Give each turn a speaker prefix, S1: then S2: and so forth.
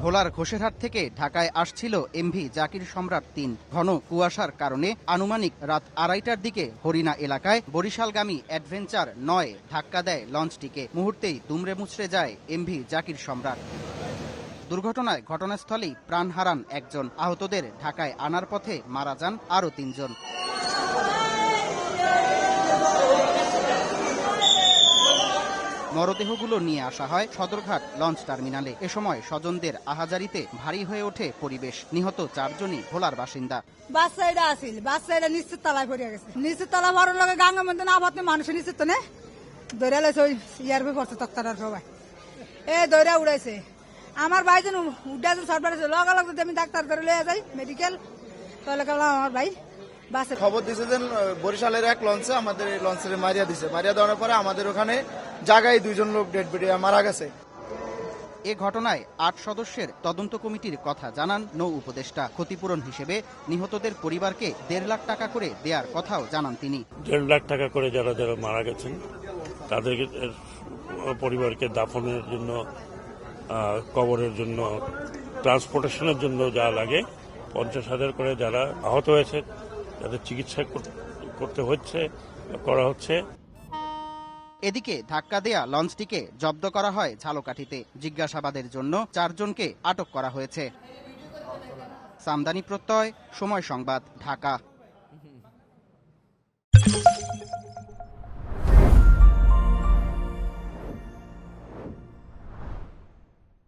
S1: ভোলার ঘোষেরহাট থেকে ঢাকায় আসছিল এমভি জাকির সম্রাট ৩। ঘন কুয়াশার কারণে আনুমানিক রাত ২:৩০টার দিকে হরিণা এলাকায় বরিশালগামী অ্যাডভেঞ্চার ৯ ধাক্কা দেয় লঞ্চটিকে। মুহূর্তেই দুমড়ে মুচড়ে যায় এমভি জাকির সম্রাট। দুর্ঘটনায় ঘটনাস্থলেই প্রাণ হারান একজন, আহতদের ঢাকায় আনার পথে মারা যান আরও ৩ জন। মরদেহগুলো নিয়ে আসা হয় সদরঘাট লঞ্চ টার্মিনালে। এ সময় স্বজনদের আহাজারিতে ভারী হয়ে ওঠে পরিবেশ। নিহত ৪ জনই ভোলার বাসিন্দা।
S2: বাচ্চাটা আসিল, বাচ্চাটা নিশ্চিত তলায় পড়ে গেছে। নিশ্চিত তলা ভরার লগে গাঙ্গের মধ্যে না ভাবতে মানুষের নিশ্চিত তো নে দৌড়া লাইছে, ওই ইয়ার বই পড়ছে তক্তার সবাই দৌড়া উড়াইছে। আমার ভাই যেন উঠাছে সরবার লগে লগে যদি আমি ডাক্তার ধরে লয়ে যাই মেডিকেল, তাহলে আমার ভাই
S3: খবর দিছে যে বরিশালের এক লঞ্চে আমাদের এই লঞ্চের মারিয়া দিছে। মারিয়া দেওয়ার পরে আমাদের ওখানে জায়গায় 2 জন লোক ডেড বডি মারা গেছে।
S1: এ ঘটনায় ৮ সদস্যের তদন্ত কমিটির কথা জানান নৌ উপদেষ্টা। ক্ষতিপূরণ হিসেবে নিহতদের পরিবারকে ১.৫ লাখ টাকা করে দেওয়ার কথাও জানান তিনি।
S4: ১.৫ লাখ টাকা করে যারা যারা মারা গেছেন তাদের পরিবারকে দাফনের জন্য, কবরের জন্য, ট্রান্সপোর্টেশনের জন্য যা লাগে ৫০,০০০ করে, যারা আহত হয়েছে তাদের চিকিৎসা করা হচ্ছে।
S1: এদিকে ধাক্কা দেয়া লঞ্চটিকে জব্দ করা হয় ঝালকাঠিতে। জিজ্ঞাসাবাদের জন্য ৪ জনকে আটক করা হয়েছে। সামদানি প্রত্যয়, সময় সংবাদ, ঢাকা।